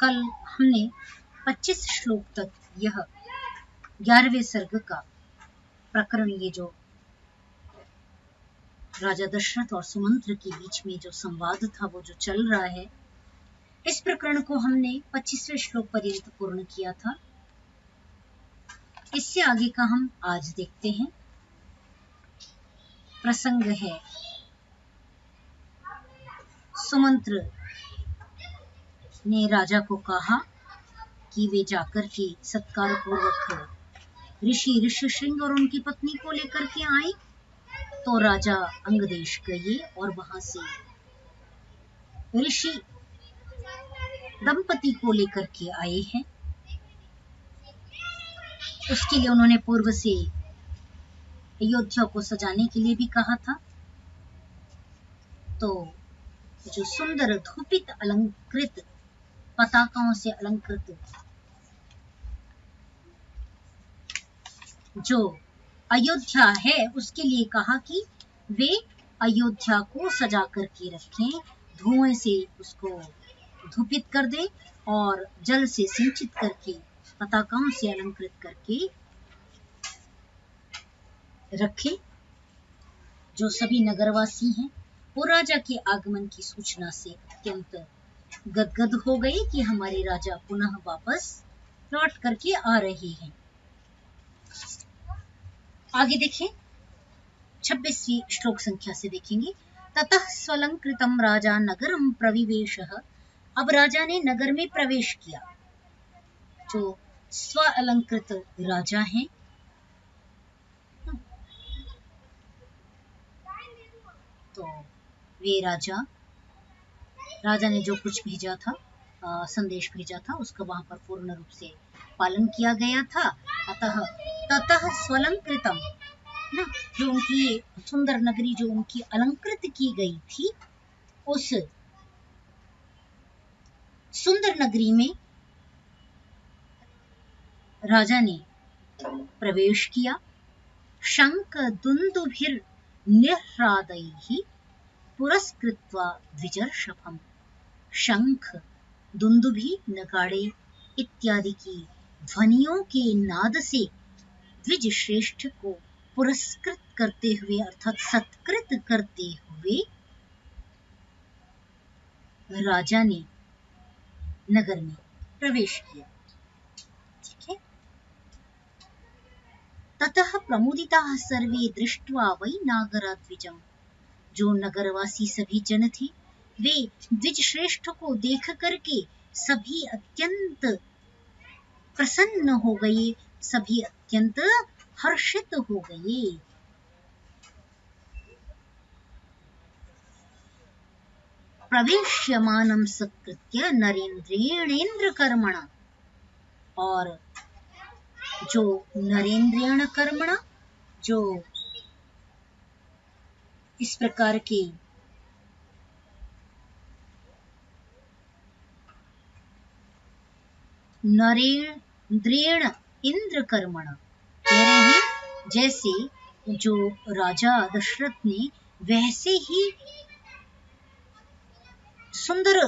कल हमने 25 श्लोक तक यह 11वें सर्ग का प्रकरण, ये जो राजा दशरथ और सुमंत्र के बीच में जो संवाद था वो जो चल रहा है, इस प्रकरण को हमने 25वें श्लोक पर्यंत पूर्ण किया था। इससे आगे का हम आज देखते हैं। प्रसंग है सुमंत्र ने राजा को कहा कि वे जाकर के सत्कार पूर्वक ऋषि ऋष्यशृंग और उनकी पत्नी को लेकर के आए। तो राजा अंगदेश गए और वहां से ऋषि दंपति को लेकर के आए हैं। उसके लिए उन्होंने पूर्व से अयोध्या को सजाने के लिए भी कहा था। तो जो सुंदर धूपित अलंकृत पताकाओं से अलंकृत जो अयोध्या है, उसके लिए कहा कि वे अयोध्या को सजा करके रखें, धुएं से उसको धूपित कर दे और जल से सिंचित करके पताकाओं से अलंकृत करके रखें। जो सभी नगरवासी हैं वो राजा के आगमन की सूचना से अत्यंत गदगद हो गए कि हमारे राजा पुनः वापस लौट करके आ रहे हैं। आगे देखें, 26वीं श्लोक संख्या से देखेंगे। ततः स्वलंकृतम राजा नगरम प्रविवेशः। अब राजा ने नगर में प्रवेश किया। जो स्व अलंकृत राजा हैं, तो वे राजा ने जो कुछ भेजा था, संदेश भेजा था, उसका वहां पर पूर्ण रूप से पालन किया गया था। अतः ततः स्वलंकृतम, ना, जो उनकी सुंदर नगरी जो उनकी अलंकृत की गई थी, उस सुंदर नगरी में राजा ने प्रवेश किया। शंख दुंदुभिर निह्रादैः पुरस्कृत्वा द्विजर्षभम्। शंख, दुंदुभि, नगाड़े इत्यादि की ध्वनियों के नाद से द्विज श्रेष्ठ को पुरस्कृत करते हुए अर्थात सत्कृत करते हुए राजा ने नगर में प्रवेश किया। ठीक है। ततः प्रमुदिताः सर्वे दृष्ट्वा वै नागराद्विजम्। जो नगरवासी सभी जन थे, वे द्विज श्रेष्ठ को देख करके सभी अत्यंत प्रसन्न हो गए, सभी अत्यंत हर्षित हो गए। प्रवेश्यमानं सत्कृत्य नरेंद्रेणेन्द्र कर्मणा। और जो नरेंद्रेण कर्मणा, जो इस प्रकार के नरेंद्रेण इंद्र कर्मणा कह रहे हैं, जैसे जो राजा दशरथ ने वैसे ही सुंदर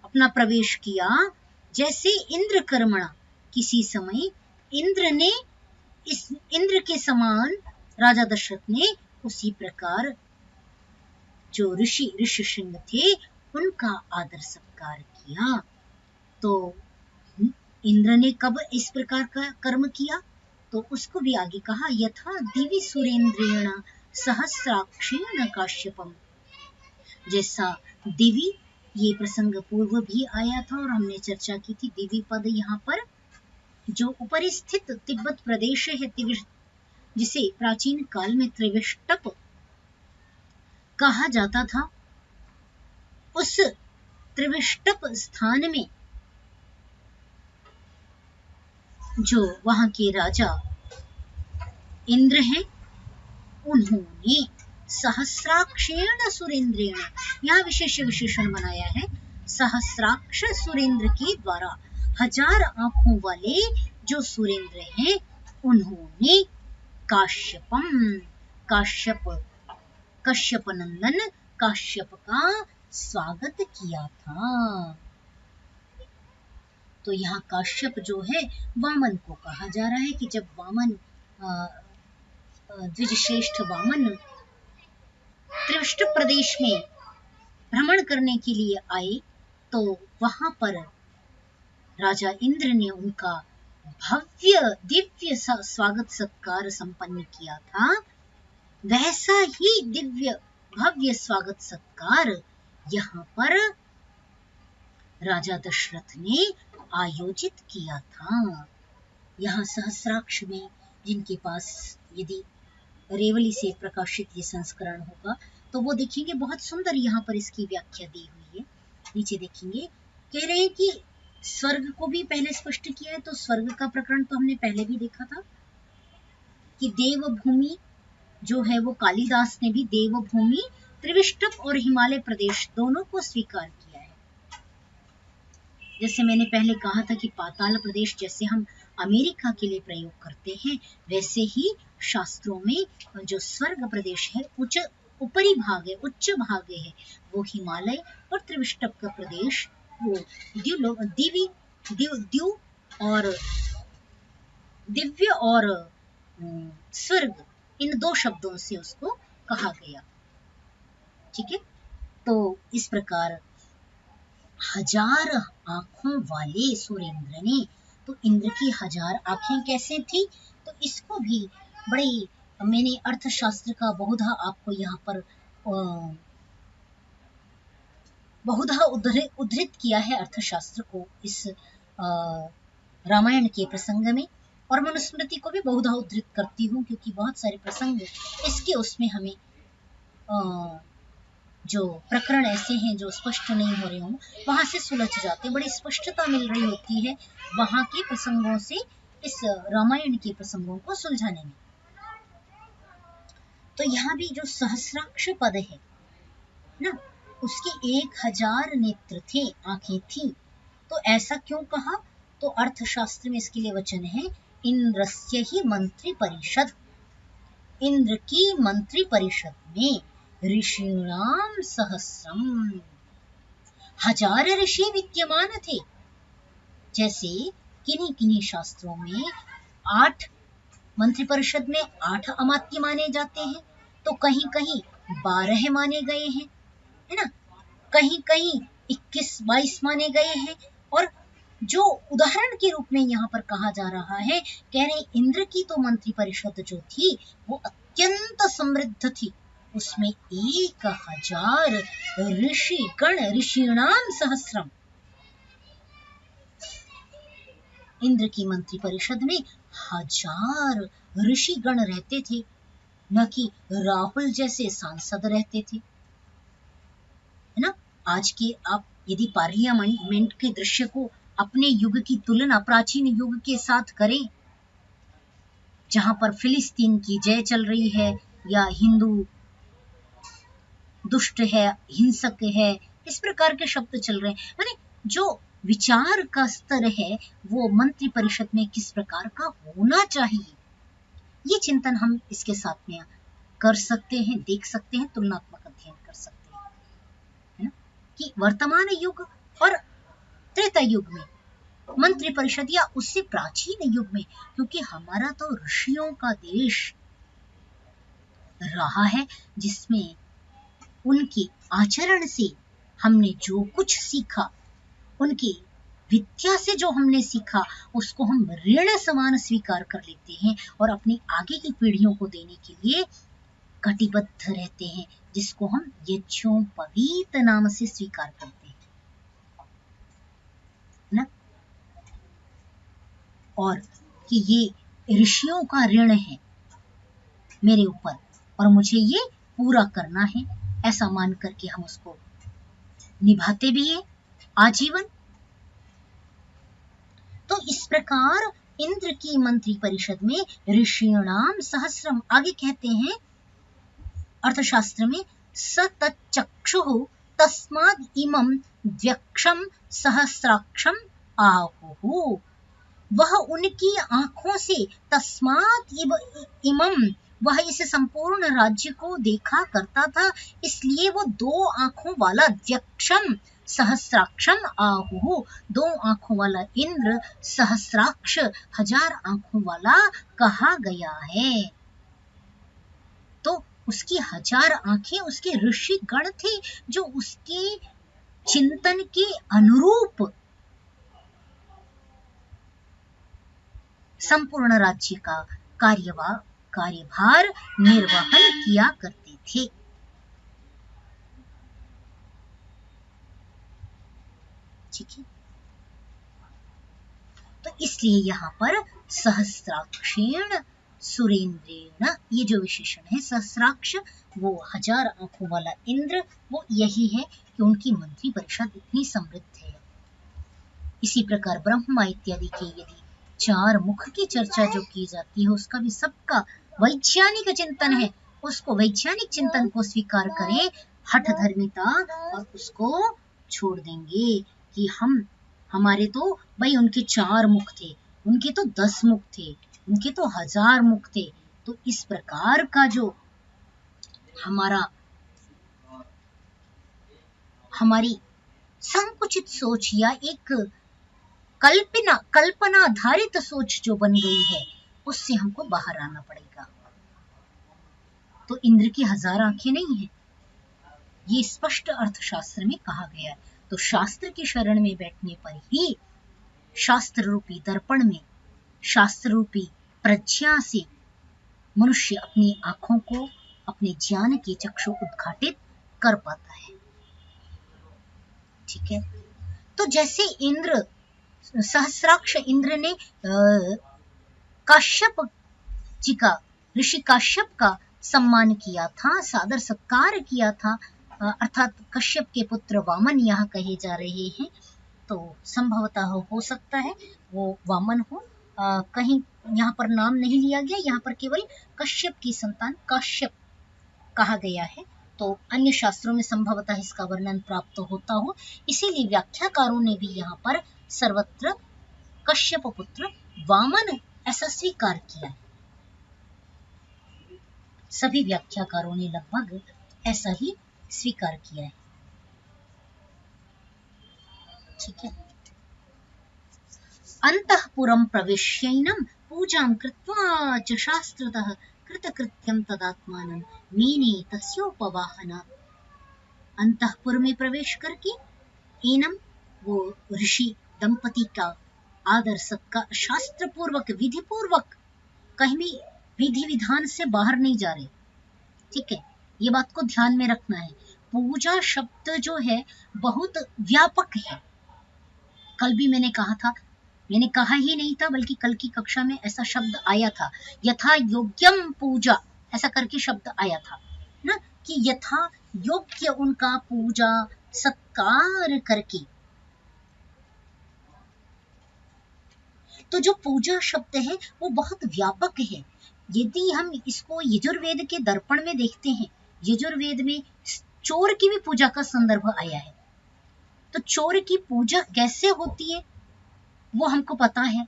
अपना प्रवेश किया, जैसे इंद्र कर्मणा, किसी समय इंद्र के समान राजा दशरथ ने उसी प्रकार जो ऋषि ऋष्यशृंग थे उनका आदर सत्कार किया। तो इंद्र ने कब इस प्रकार का कर्म किया, तो उसको भी आगे कहा, यथा दिवि सुरेंद्रेण सहस्राक्षेण काश्यपम। जैसा दिवि, ये प्रसंग पूर्व भी आया था और हमने चर्चा की थी। दिवि पद यहाँ पर जो ऊपर स्थित तिब्बत प्रदेश है, जिसे प्राचीन काल में त्रिविष्टप कहा जाता था, उस त्रिविष्टप स्थान में जो वहां के राजा इंद्र हैं, उन्होंने सहस्राक्षेण सुरेंद्रेण, यहाँ विशेष विशेषण बनाया है, सहस्राक्ष सुरेंद्र के द्वारा 1000 आंखों वाले जो सुरेंद्र हैं, उन्होंने काश्यपम, कश्यप नंदन काश्यप का स्वागत किया था। तो यहाँ काश्यप जो है वामन को कहा जा रहा है कि जब वामन द्विजश्रेष्ठ वामन त्रिविष्ट प्रदेश में भ्रमण करने के लिए आए तो वहां पर राजा इंद्र ने उनका भव्य दिव्य स्वागत सत्कार संपन्न किया था। वैसा ही दिव्य भव्य स्वागत सत्कार यहाँ पर राजा दशरथ ने आयोजित किया था। यहाँ सहस्राक्ष में जिनके पास यदि रेवली से प्रकाशित ये संस्करण होगा तो वो देखेंगे बहुत सुंदर यहाँ पर इसकी व्याख्या दी हुई है। नीचे देखेंगे कह रहे हैं कि स्वर्ग को भी पहले स्पष्ट किया है। तो स्वर्ग का प्रकरण तो हमने पहले भी देखा था कि देवभूमि जो है वो कालिदास ने भी देवभूमि त्रिविष्टप और हिमालय प्रदेश दोनों को स्वीकार किया है। जैसे मैंने पहले कहा था कि पाताल प्रदेश जैसे हम अमेरिका के लिए प्रयोग करते हैं वैसे ही शास्त्रों में जो स्वर्ग प्रदेश है ऊपरी भाग है, उच्च भाग है, वो हिमालय और त्रिविष्टप का प्रदेश वो दिव्य और स्वर्ग इन दो शब्दों से उसको कहा गया। ठीक है, तो इस प्रकार 1000 आंखों वाले सुरेंद्र ने, तो इंद्र की 1000 आंखें कैसे थी, तो इसको भी बड़ी मैंने अर्थशास्त्र का बहुधा आपको यहाँ पर बहुधा उद्धृत किया है अर्थशास्त्र को इस रामायण के प्रसंग में, और मनुस्मृति को भी बहुधा उद्धृत करती हूँ क्योंकि बहुत सारे प्रसंग इसके उसमें हमें जो प्रकरण ऐसे हैं जो स्पष्ट नहीं हो रहे हों वहां से सुलझ जाते, बड़ी स्पष्टता मिल रही होती है वहां के प्रसंगों से इस रामायण के प्रसंगों को सुलझाने में। तो यहाँ भी जो सहस्राक्ष पद है ना, उसके 1000 नेत्र थे, आंखें थी। तो ऐसा क्यों कहा, तो अर्थशास्त्र में इसके लिए वचन है इंद्रस्य ही मंत्री परिषद, इंद्र की मंत्री परिषद में ऋषिणाम सहस्रम, 1000 ऋषि विद्यमान थे। जैसे किन्हीं किन्हीं शास्त्रों में 8 मंत्री परिषद में 8 अमात्य माने जाते हैं, तो कहीं कहीं 12 माने गए हैं, है ना, कहीं कहीं 21-22 माने गए हैं। और जो उदाहरण के रूप में यहाँ पर कहा जा रहा है, कह रहे इंद्र की तो मंत्री परिषद जो थी वो अत्यंत समृद्ध थी, उसमें 1000 ऋषिगण, ऋषिणाम सहस्रम, इंद्र की मंत्री परिषद में 1000 ऋषिगण रहते थे, न कि राहुल जैसे सांसद रहते थे, है ना। आज के आप यदि पार्लियामेंट के दृश्य को अपने युग की तुलना प्राचीन युग के साथ करें, जहां पर फिलिस्तीन की जय चल रही है या हिंदू दुष्ट है, हिंसक है, इस प्रकार के शब्द चल रहे हैं, माने जो विचार का स्तर है वो मंत्री परिषद में किस प्रकार का होना चाहिए, ये चिंतन हम इसके साथ में कर सकते हैं, देख सकते हैं, तुलनात्मक अध्ययन कर सकते हैं, है ना, कि वर्तमान युग और त्रेता युग में मंत्री परिषद या उससे प्राचीन युग में, क्योंकि हमारा तो ऋषियों का देश रहा है जिसमें उनके आचरण से हमने जो कुछ सीखा, उनकी विद्या से जो हमने सीखा उसको हम ऋण समान स्वीकार कर लेते हैं और अपनी आगे की पीढ़ियों को देने के लिए कटिबद्ध रहते हैं, जिसको हम यज्ञोपवीत नाम से स्वीकार करते हैं ना। और कि ये ऋषियों का ऋण है मेरे ऊपर और मुझे ये पूरा करना है, ऐसा मान करके हम उसको निभाते भी है आजीवन। तो इस प्रकार इंद्र की मंत्री परिषद में ऋषिणाम सहस्रम, आगे कहते हैं अर्थशास्त्र में सतचक्षुः तस्माद् इमं द्व्यक्षं सहस्राक्षं आहुः, वह उनकी आंखों से तस्मात् इमं वह इस संपूर्ण राज्य को देखा करता था, इसलिए वो 2 आंखों वाला द्यक्षम सहस्राक्षम आहुः, 2 आंखों वाला इंद्र सहस्राक्ष 1000 आंखों वाला कहा गया है। तो उसकी 1000 आंखें उसके ऋषि गण थे जो उसके चिंतन के अनुरूप संपूर्ण राज्य का कार्यभार निर्वहन किया करते थे। ठीक है, तो इसलिए यहाँ पर सहस्राक्षेण सुरेंद्रेण, ये जो विशेषण है सहस्राक्ष, वो 1000 आंखों वाला इंद्र, वो यही है कि उनकी मंत्री परिषद इतनी समृद्ध है। इसी प्रकार ब्रह्मा इत्यादि के यदि 4 मुख की चर्चा जो की जाती है, उसका भी सबका वैज्ञानिक चिंतन है, उसको वैज्ञानिक चिंतन को स्वीकार करें, हठ धर्मिता, और उसको छोड़ देंगे कि हमारे तो भाई उनके 4 मुख थे, उनके तो 10 मुख थे, उनके तो 1000 मुख थे। तो इस प्रकार का जो हमारी संकुचित सोच या एक कल्पना आधारित सोच जो बन गई है, उससे हमको बाहर आना पड़ेगा। तो इंद्र की 1000 आंखें नहीं है, ये स्पष्ट अर्थशास्त्र में कहा गया है। तो शास्त्र की शरण में बैठने पर ही शास्त्र रूपी दर्पण में, शास्त्र रूपी प्रज्ञा से मनुष्य अपनी आंखों को, अपने ज्ञान के चक्षु उद्घाटित कर पाता है। ठीक है, तो जैसे इंद्र, सहस्राक्ष इंद्र ने काश्यप जी का, ऋषि काश्यप का सम्मान किया था, सादर सत्कार किया था, अर्थात कश्यप के पुत्र वामन यहाँ कहे जा रहे हैं। तो संभवतः हो सकता है वो वामन हो, कहीं यहाँ पर नाम नहीं लिया गया, यहाँ पर केवल कश्यप की संतान काश्यप कहा गया है। तो अन्य शास्त्रों में संभवतः इसका वर्णन प्राप्त होता हो, इसीलिए व्याख्याकारों ने भी यहाँ पर सर्वत्र कश्यप पुत्र वामन ऐसा स्वीकार किया है। सभी व्याख्याकारों ने लगभग ऐसा ही स्वीकार किया है। ठीक है, अंतःपुरं प्रविश्यैनं पूजां कृत्वा च शास्त्रतः कृतकृत्यं तदात्मानं मेने तस्योपवाहनात्। अंतःपुर में प्रवेश करके एनम, वो ऋषि दंपति का आदर सत्कार, शास्त्र पूर्वक, विधि पूर्वक, कहीं भी विधि विधान से बाहर नहीं जा रहे। ठीक है, ये बात को ध्यान में रखना है। पूजा शब्द जो है बहुत व्यापक है। कल भी मैंने कहा था, मैंने कहा ही नहीं था बल्कि कल की कक्षा में ऐसा शब्द आया था, यथा योग्यम पूजा, ऐसा करके शब्द आया था ना, कि यथा योग्य उनका पूजा सत्कार करके। तो जो पूजा शब्द है वो बहुत व्यापक है। यदि हम इसको यजुर्वेद के दर्पण में देखते हैं, यजुर्वेद में चोर की भी पूजा का संदर्भ आया है। तो चोर की पूजा कैसे होती है वो हमको पता है,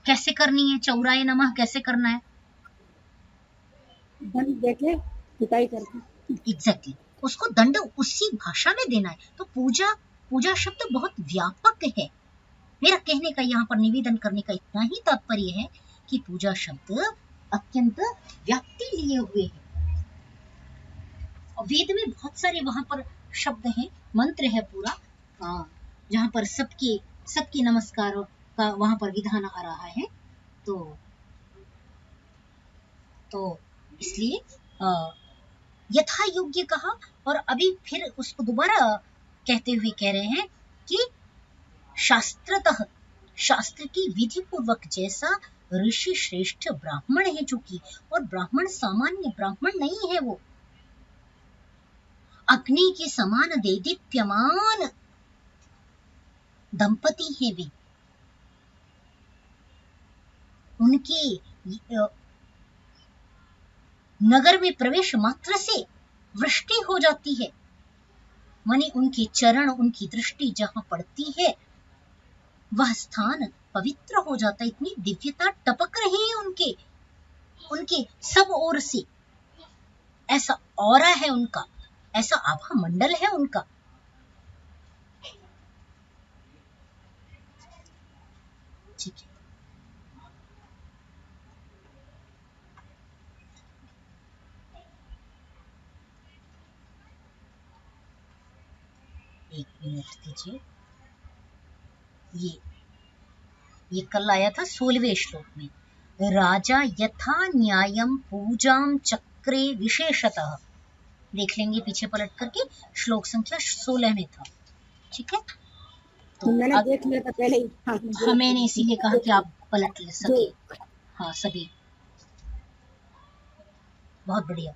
कैसे करनी है, चौराय नमः कैसे करना है, दंड देके पिटाई करके, एग्जैक्टली उसको दंड उसी भाषा में देना है। तो पूजा शब्द बहुत व्यापक है। मेरा कहने का, यहाँ पर निवेदन करने का इतना ही तात्पर्य है कि पूजा शब्द अत्यंत व्याप्ति लिए हुए है। वेद में बहुत सारे वहां पर शब्द हैं, मंत्र है पूरा, जहां पर सबके नमस्कार का वहां पर विधान आ रहा है। तो इसलिए यथा योग्य कहा, और अभी फिर उसको दोबारा कहते हुए कह रहे हैं कि शास्त्रतः, शास्त्र की विधि पूर्वक, जैसा ऋषि श्रेष्ठ ब्राह्मण है चूंकि, और ब्राह्मण सामान्य ब्राह्मण नहीं है, वो अग्नि के समान देदीप्यमान दंपति है वे। उनके नगर में प्रवेश मात्र से वृष्टि हो जाती है, माने उनके चरण, उनकी दृष्टि जहां पड़ती है वह स्थान पवित्र हो जाता है। इतनी दिव्यता टपक रही है उनके उनके सब ओर से ऐसा ऑरा है उनका, ऐसा आभा मंडल है उनका। ठीक है, एक मिनट दीजिए। ये कल आया था 16वें श्लोक में, राजा यथा न्यायम पूजाम चक्रे विशेषतः। देख लेंगे पीछे पलट करके, श्लोक संख्या 16 में था। ठीक है, तो मैंने देख लिया था पहले ही। हाँ, मैंने इसीलिए कहा कि आप पलट ले सके। हाँ सभी, बहुत बढ़िया।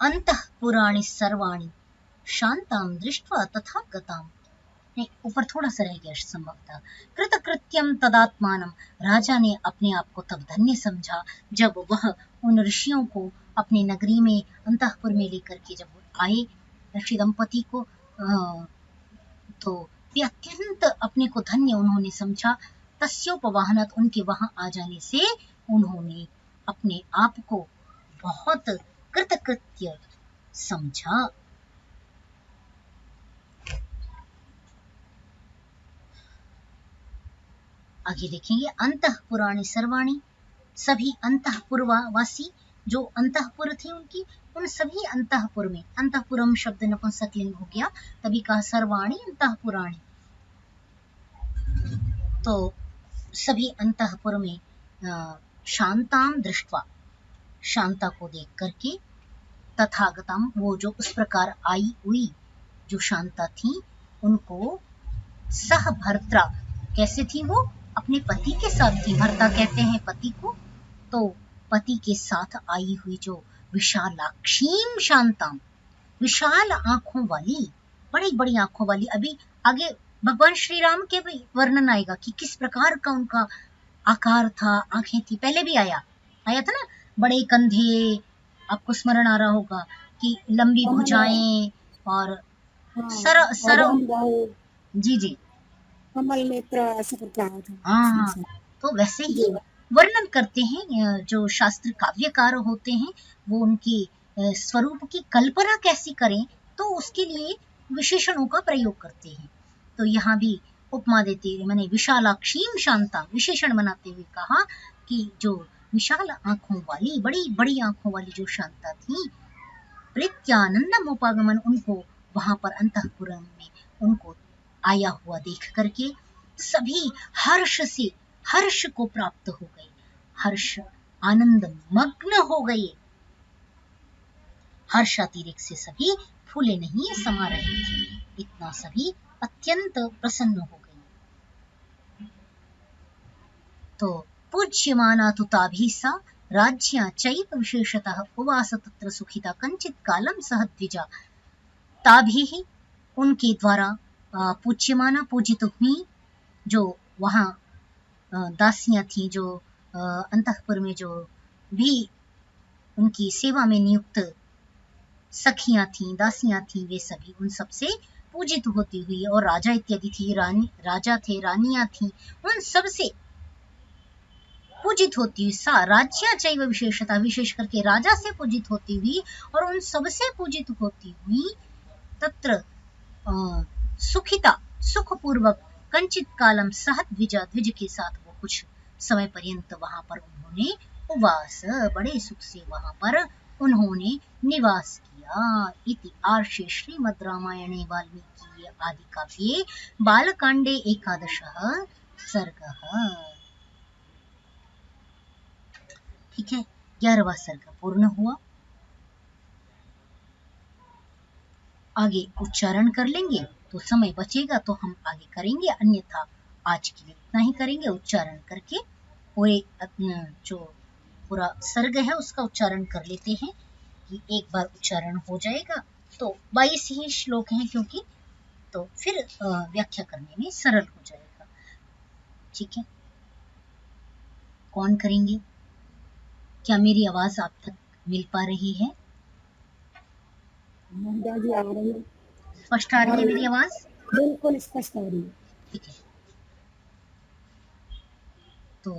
अंतःपुराणि सर्वाणि शांताम दृष्ट्वा तथा गताम। नहीं, ऊपर थोड़ा सा रह गया संभवतः। कृतकृत्यम तदात्मानम, राजा ने अपने आप को तब धन्य समझा जब वह उन ऋषियों को अपनी नगरी में अंतःपुर में लेकर के जब आए ऋषि दंपति को, तो वे अत्यंत अपने को धन्य उन्होंने समझा। तस्योपवाहनत, उनके वहां आ जाने से उन्होंने अपने आप को बहुत कृतकृत्य समझा। आगे देखेंगे, अंतःपुराणि सर्वाणि, सभी अंतःपुरवासी जो अंतःपुर थे उनकी, उन सभी अंतःपुर में, अंतःपुरम शब्द नपुंसकलिंग हो गया, तभी कहा सर्वाणि अंतःपुराणि। तो सभी अंतःपुर में शांताम दृष्ट्वा, शांता को देख करके, तथागतम, वो जो उस प्रकार आई हुई जो शांता थी, उनको सह भर्त्रा, कैसे थी वो, अपने पति के साथ थी। भर्ता कहते हैं पति को, तो पति के साथ आई हुई जो विशालाक्षीम शांताम, विशाल आंखों वाली, बड़ी बड़ी आंखों वाली। अभी आगे भगवान श्री राम के भी वर्णन आएगा कि किस प्रकार का उनका आकार था, आंखें थी। पहले भी आया था ना, बड़े कंधे, आपको स्मरण आ रहा होगा कि लंबी भुजाएं और सर जी जी, कमल नेत्र ऐसा करके आया था। हाँ, तो वैसे ही वर्णन करते हैं जो शास्त्र काव्यकार होते हैं, वो उनके स्वरूप की कल्पना कैसी करें, तो उसके लिए विशेषणों का प्रयोग करते हैं। तो यहाँ भी उपमा देते हुए, मैंने विशालाक्षीम शांता विशेषण बनाते हुए कहा कि जो विशाल आंखों वाली, बड़ी बड़ी आंखों वाली जो शांता थी, प्रीत्यानंदम उपागमन, उनको वहां पर अंतःपुर में उनको आया हुआ देख करके सभी हर्ष से, हर्ष को प्राप्त हो गए, हर्ष आनंद मग्न हो गए। हर्षातिरेक से सभी फूले नहीं समा रहे थे, इतना सभी अत्यंत प्रसन्न हो गए। तो पूज्यमाना तुताभि सा राज्या चैव विशेषतः उवास तत्र सुखिता कंचित कालम सह द्विजा। ताभि ही, उनके द्वारा पूज्यमाना, पूजित हुई, जो वहां दासियां थी, जो अंतःपुर में जो भी उनकी सेवा में नियुक्त सखियां थी, दासियां थी, वे सभी उन सबसे पूजित होती हुई, और राजा इत्यादि थी, राजा थे, रानियां थी, उन सबसे पूजित होती हुई, सा राज्या चैव विशेषता, विशेष करके राजा से पूजित होती हुई और उन सबसे पूजित होती हुई, तत्र सुखिता, सुखपूर्वक, कंचित कालम सह द्विजा, द्विज के साथ वो कुछ समय पर्यंत वहां पर उन्होंने उवास, बड़े सुख से वहां पर उन्होंने निवास किया। इति आर्षे श्रीमद् रामायणे वाल्मीकि आदि काव्ये बालकांडे 11 सर्गः। ठीक है, 11वां सर्ग पूर्ण हुआ। आगे उच्चारण कर लेंगे, तो समय बचेगा तो हम आगे करेंगे, अन्यथा आज के लिए इतना ही करेंगे। उच्चारण करके पूरे जो पूरा सर्ग है उसका उच्चारण कर लेते हैं, कि एक बार उच्चारण हो जाएगा तो 22 ही श्लोक हैं क्योंकि, तो फिर व्याख्या करने में सरल हो जाएगा। ठीक है, कौन करेंगे? क्या मेरी आवाज आप तक मिल पा रही है? जी आ रही है, स्पष्ट आ रही है मेरी आवाज? बिल्कुल स्पष्ट आ रही है। ठीक है, तो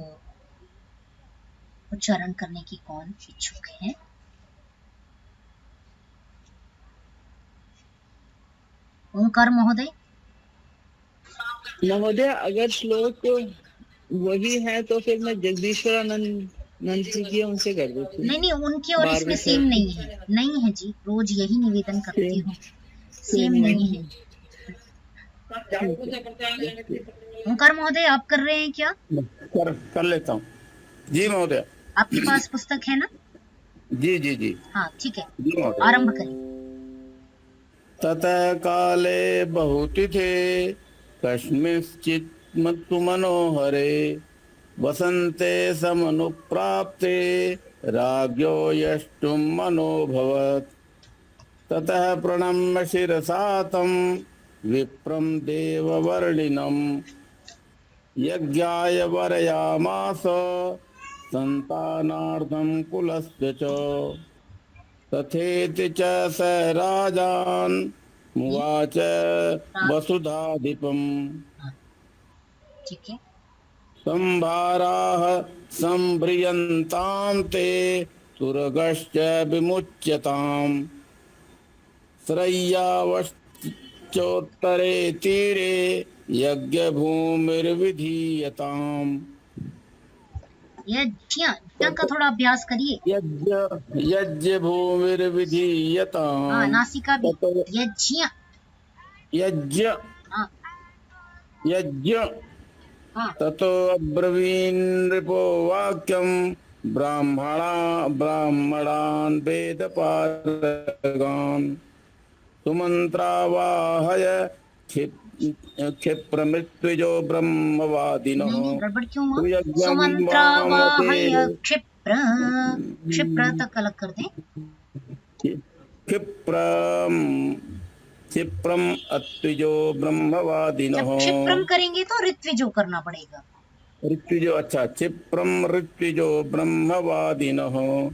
उच्चारण करने की कौन इच्छुक है? ओंकार महोदय। महोदय, अगर श्लोक वही है तो फिर मैं जगदीश्वरानंद जी की उनसे कर देती हूँ। नहीं नहीं, उनकी और इसमें सेम नहीं है, नहीं है जी, रोज यही निवेदन करती हूँ, सेम नहीं है। ओंकार महोदय, आप कर रहे हैं क्या? कर लेता हूँ जी महोदय। आपके पास पुस्तक है ना? जी जी जी हाँ ठीक है, जी महोदय। आरंभ करें। ततः काले बहुतिथे कस्मिंश्चित् मत्तु मनोहरे वसन्ते समनुप्राप्ते राज्ञो यष्टुं मनोभवत्। ततः प्रणम्य शिरसा तं विप्रं देववर्णिनं यज्ञाय वरयामास संतानार्थं कुलस्य च। तथेति च स राजान् मुवाच वसुधाधिपम्। ठीक है। संभाराः संभ्रियन्तां ते तुरगश्च विमुच्यताम्। श्रय्यावश्चोत्तरे तीरे यज्ञभूमिर्विधीयताम्। यज्ञ का थोड़ा अभ्यास करिए। यज्ञ भूमिर्विधीयताम्। हाँ, नासिका भी। यज्ञ यज्ञ हाँ यज्ञ हाँ। ततो अब्रवीन् नृपो वाक्यं ब्राह्मणान् वेदपारगान् सुमन्त्रावाहय क्षिप्रमृत्विजो ब्रह्मवादिनः। नहीं गड़बड़ क्यों हुआ? सुयज्ञं सुमंत्रावाहय वामते क्षिप्र तक अलग कर दें। क्षिप्रम अत्विजो ब्रह्मवादिनः। जब क्षिप्रम करेंगे तो ऋत्विजो करना पड़ेगा। ऋत्विजो, अच्छा, क्षिप्रम ऋत्विजो ब्रह्मवादिनः।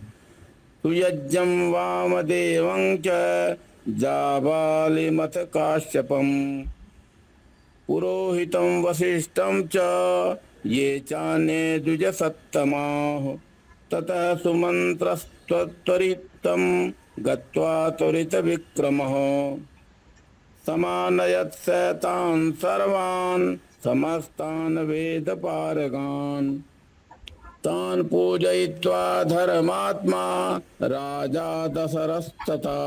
सुयज्ञं वामदेवं च जाबालिमथ काश्यपम्। पुरोहितं वसिष्ठं च ये चान्ये द्विजसत्तमाः। ततः सुमन्त्रस्त्वरितं गत्वा त्वरितविक्रमः समानयत् स तान् सर्वान् समस्तान् वेदपारगान्। तान् पूजयित्वा धर्मात्मा राजा दशरथस्तथा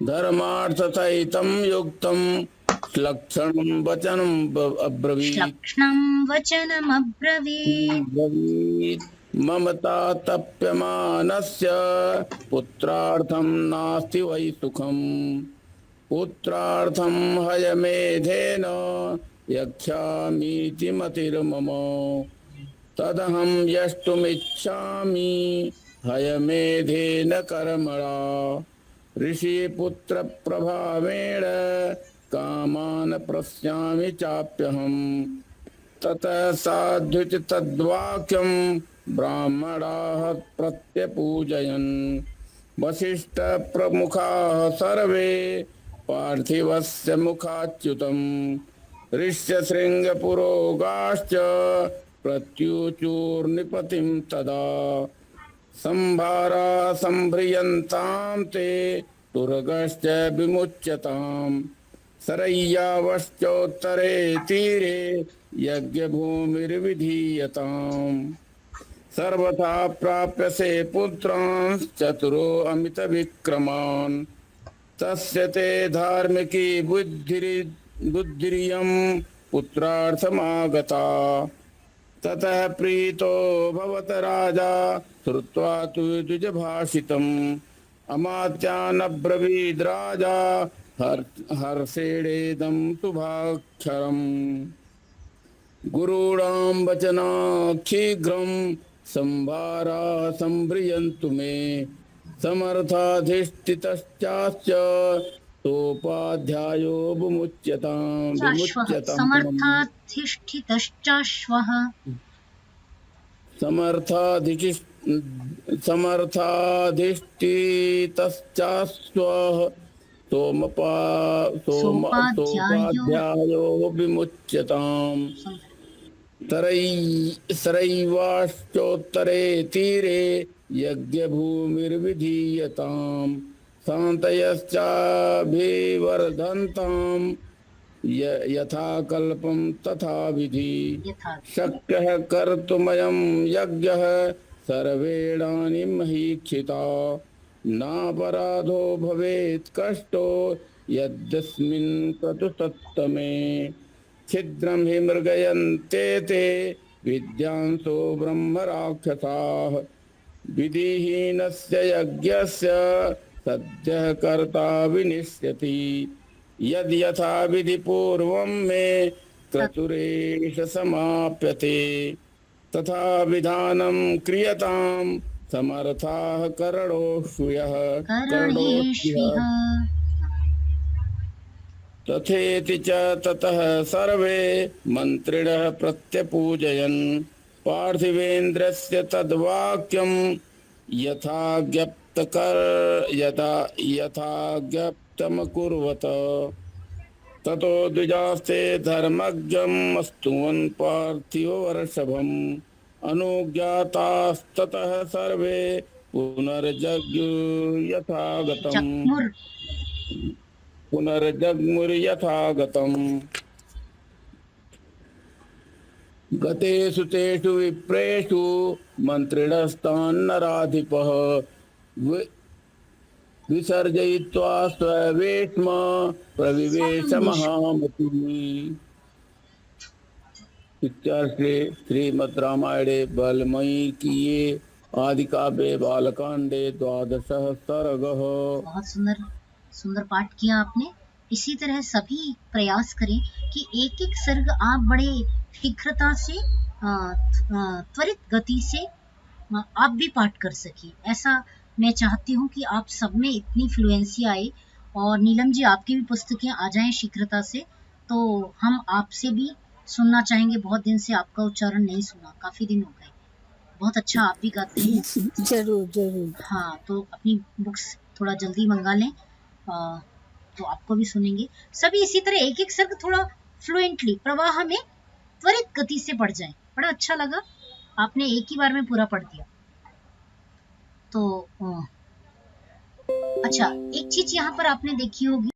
धर्मार्थसहितं युक्तं श्लक्षणं वचनम् अब्रवीत्। मम तातप्यमानस्य पुत्रार्थं नास्ति वै सुखम्। पुत्रार्थं हयमेधेन यक्ष्यामीति मतिर्मम। तदहं यष्टुमिच्छामि हयमेधेन कर्मणा। ऋषिपुत्र प्रभावेण कामान् प्रस्यामि चाप्यहम्। ततः साधुच तद्वाक्यं ब्राह्मणाः प्रत्यपूजयन्। वसिष्ठ प्रमुखाः सर्वे पार्थिवस्य मुखाच्युतम्। ऋष्यशृङ्गपुरोगाश्च प्रत्युचूर्निपतिं तदा। संभारा संभ्रियन्तां ते तुरगश्च विमुच्यताम्। सरय्यावश्चोत्तरे तीरे यज्ञभूमिर्विधीयताम्। सर्वथा प्राप्यसे पुत्रांश्चतुरो अमितविक्रमान्। तस्य ते धार्मिकी बुद्धिरियं पुत्रार्थमागता। ततः प्रीतो भवत राजा श्रुत्वा तु द्विजभाषितम्। अमात्यानब्रवीद् राजा हर्षेणेदं शुभाक्षरम्। गुरूणां वचनात् शीघ्रं संभारा संभ्रियन्तु मे। समर्थाधिष्ठितश्चास्य सोपाध्यायो विमुच्यताम्। समर्थाधिष्ठितश्चाश्वः समर्थाधिष्ठितश्चाश्वः सोपाध्यायो विमुच्यताम्। सरैवाश्चोत्तरे तीरे यज्ञभूमिर्विधीयताम् शान्तयश्चाभिवर्धन्ताम् यथा कल्पं तथा विधि यथा शक्यः कर्तुमयं यज्ञः सर्वेणानि महीक्षिता नापराधो भवेत् कष्टो यद्यस्मिन् क्रतुसत्तमे छिद्रं हि मृगयन्ते ते विद्यांसो ब्रह्म राक्षसाः विधिहीनस्य यज्ञस्य सद्यः कर्ता विनिश्यति यद् यथा विधि पूर्वं मे क्रतुरेष समाप्यते तथा विधानं क्रियतां समर्थाः करणोऽश्वयः करणेष्विह तथेति च ततः सर्वे मन्त्रिणः प्रत्यपूजयन् पार्थिवेन्द्रस्य तद्वाक्यं यथाज्ञप्तमकुर्वत ततो द्विजास्ते धर्मज्ञम् अस्तुवन् पार्थिववर्षभम् अनुज्ञातास्ततः सर्वे पुनर्जग्मुर्यथागतम् गतेषु तेषु विप्रेषु मन्त्रिणस्तान्नराधिपः विसर्जयित्वा स्ववेश्म प्रविवेश महामतिः। इत्यार्षे श्रीमद् रामायणे वाल्मीकिये आदि काव्ये बालकांडे 12 सर्गः। बहुत सुंदर सुंदर पाठ किया आपने। इसी तरह सभी प्रयास करें कि एक एक सर्ग आप बड़े शीघ्रता से त्वरित गति से आप भी पाठ कर सके। ऐसा मैं चाहती हूँ कि आप सब में इतनी फ्लुएंसी आए। और नीलम जी आपकी भी पुस्तकें आ जाएं शीघ्रता से, तो हम आपसे भी सुनना चाहेंगे। बहुत दिन से आपका उच्चारण नहीं सुना, काफी दिन हो गए। बहुत अच्छा आप भी गाते हैं। जरूर जरूर। हाँ, तो अपनी बुक्स थोड़ा जल्दी मंगा लें, तो आपको भी सुनेंगे। सभी इसी तरह एक एक सर्ग थोड़ा फ्लुएंटली प्रवाह में त्वरित गति से पढ़ जाएं। बड़ा अच्छा लगा, आपने एक ही बार में पूरा पढ़ दिया। तो अच्छा, एक चीज यहाँ पर आपने देखी होगी